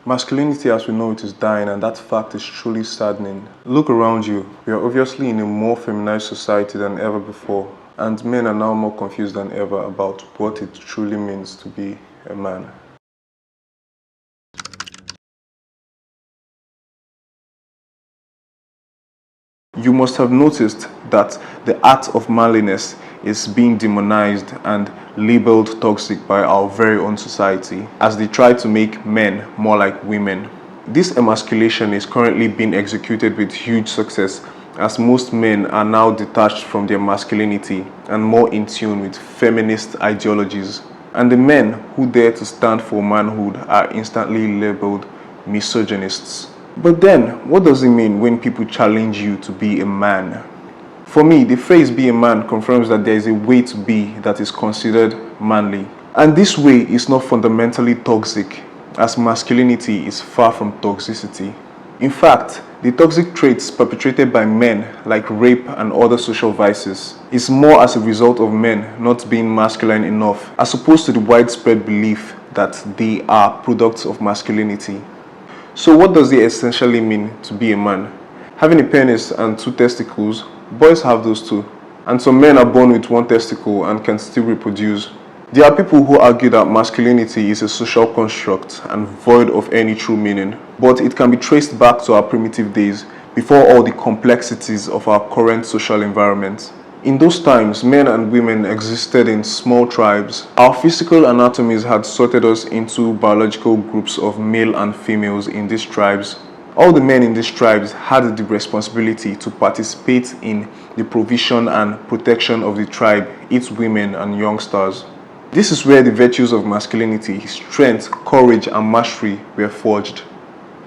Masculinity as we know it is dying, and that fact is truly saddening. Look around you. We are obviously in a more feminized society than ever before, and men are now more confused than ever about what it truly means to be a man. You must have noticed that the art of manliness is being demonized and labeled toxic by our very own society as they try to make men more like women. This emasculation is currently being executed with huge success as most men are now detached from their masculinity and more in tune with feminist ideologies. And the men who dare to stand for manhood are instantly labeled misogynists. But then, what does it mean when people challenge you to be a man? For me, the phrase be a man confirms that there is a way to be that is considered manly. And this way is not fundamentally toxic, as masculinity is far from toxicity. In fact, the toxic traits perpetrated by men, like rape and other social vices, is more as a result of men not being masculine enough, as opposed to the widespread belief that they are products of masculinity. So what does it essentially mean to be a man? Having a penis and 2 testicles, boys have those too. And some men are born with 1 testicle and can still reproduce. There are people who argue that masculinity is a social construct and void of any true meaning. But it can be traced back to our primitive days, before all the complexities of our current social environment. In those times, men and women existed in small tribes. Our physical anatomies had sorted us into biological groups of male and females in these tribes. All the men in these tribes had the responsibility to participate in the provision and protection of the tribe, its women and youngsters. This is where the virtues of masculinity, strength, courage and mastery were forged.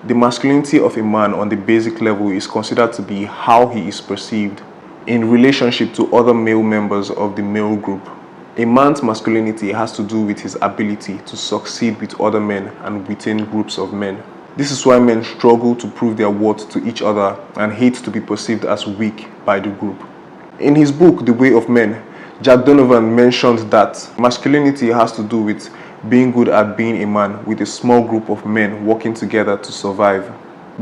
The masculinity of a man on the basic level is considered to be how he is perceived in relationship to other male members of the male group. A man's masculinity has to do with his ability to succeed with other men and within groups of men. This is why men struggle to prove their worth to each other and hate to be perceived as weak by the group. In his book, The Way of Men, Jack Donovan mentioned that masculinity has to do with being good at being a man with a small group of men working together to survive.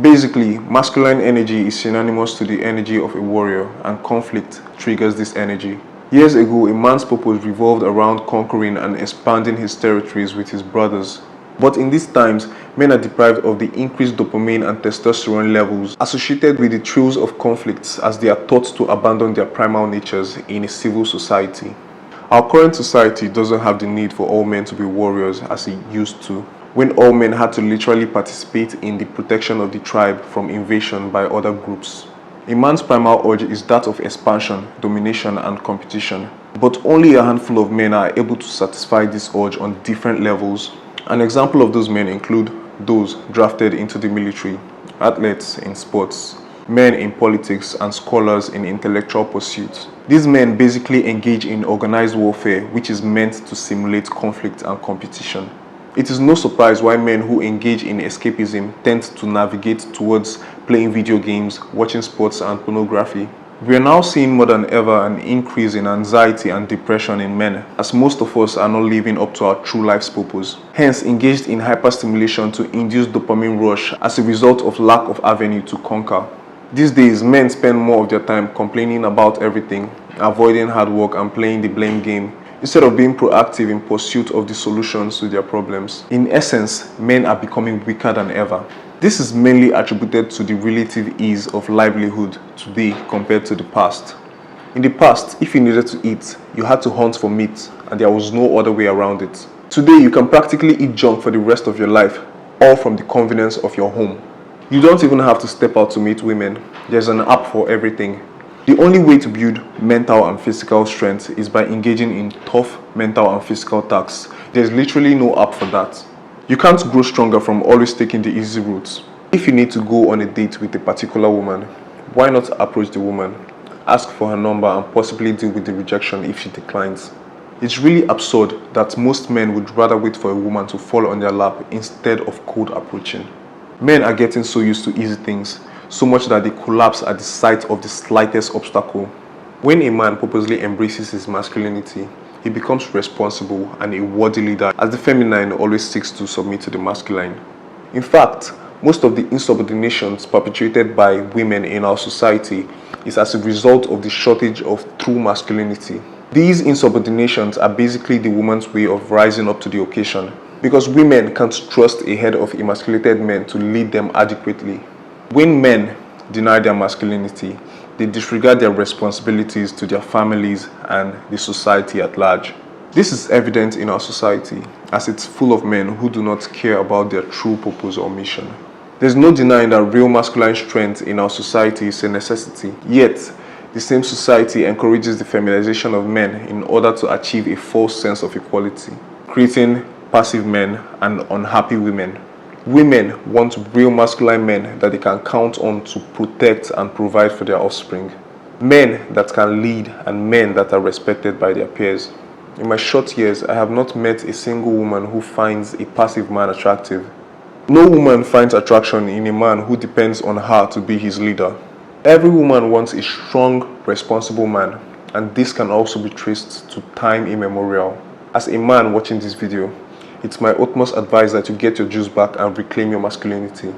Basically, masculine energy is synonymous to the energy of a warrior, and conflict triggers this energy. Years ago, a man's purpose revolved around conquering and expanding his territories with his brothers. But in these times, men are deprived of the increased dopamine and testosterone levels associated with the thrills of conflicts, as they are taught to abandon their primal natures in a civil society. Our current society doesn't have the need for all men to be warriors as it used to, when all men had to literally participate in the protection of the tribe from invasion by other groups. A man's primal urge is that of expansion, domination and competition. But only a handful of men are able to satisfy this urge on different levels. An example of those men include those drafted into the military, athletes in sports, men in politics and scholars in intellectual pursuits. These men basically engage in organized warfare, which is meant to simulate conflict and competition. It is no surprise why men who engage in escapism tend to navigate towards playing video games, watching sports and pornography. We are now seeing more than ever an increase in anxiety and depression in men, as most of us are not living up to our true life's purpose. Hence, engaged in hyperstimulation to induce dopamine rush as a result of lack of avenue to conquer. These days, men spend more of their time complaining about everything, avoiding hard work and playing the blame game, instead of being proactive in pursuit of the solutions to their problems. In essence, men are becoming weaker than ever. This is mainly attributed to the relative ease of livelihood today compared to the past. In the past, if you needed to eat, you had to hunt for meat, and there was no other way around it. Today, you can practically eat junk for the rest of your life, all from the convenience of your home. You don't even have to step out to meet women. There's an app for everything. The only way to build mental and physical strength is by engaging in tough mental and physical tasks. There's literally no app for that. You can't grow stronger from always taking the easy routes. If you need to go on a date with a particular woman, why not approach the woman, ask for her number and possibly deal with the rejection if she declines? It's really absurd that most men would rather wait for a woman to fall on their lap instead of cold approaching. Men are getting so used to easy things, so much that they collapse at the sight of the slightest obstacle. When a man purposely embraces his masculinity, he becomes responsible and a worthy leader, as the feminine always seeks to submit to the masculine. In fact, most of the insubordinations perpetrated by women in our society is as a result of the shortage of true masculinity. These insubordinations are basically the woman's way of rising up to the occasion, because women can't trust a head of emasculated men to lead them adequately. When men deny their masculinity, they disregard their responsibilities to their families and the society at large. This is evident in our society, as it's full of men who do not care about their true purpose or mission. There's no denying that real masculine strength in our society is a necessity, yet the same society encourages the feminization of men in order to achieve a false sense of equality, creating passive men and unhappy women. Women want real masculine men that they can count on to protect and provide for their offspring. Men that can lead and men that are respected by their peers. In my short years, I have not met a single woman who finds a passive man attractive. No woman finds attraction in a man who depends on her to be his leader. Every woman wants a strong, responsible man, and this can also be traced to time immemorial. As a man watching this video, it's my utmost advice that you get your juice back and reclaim your masculinity.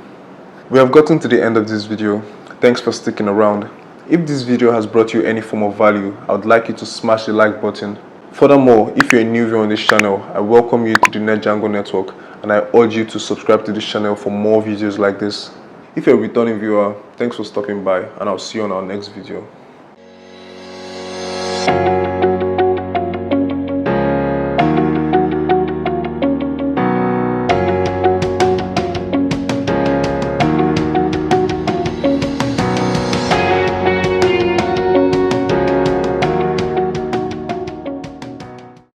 We have gotten to the end of this video. Thanks for sticking around. If this video has brought you any form of value, I would like you to smash the like button. Furthermore, if you're a new viewer on this channel, I welcome you to the Nerdjango network, and I urge you to subscribe to this channel for more videos like this. If you're a returning viewer, thanks for stopping by, and I'll see you on our next video.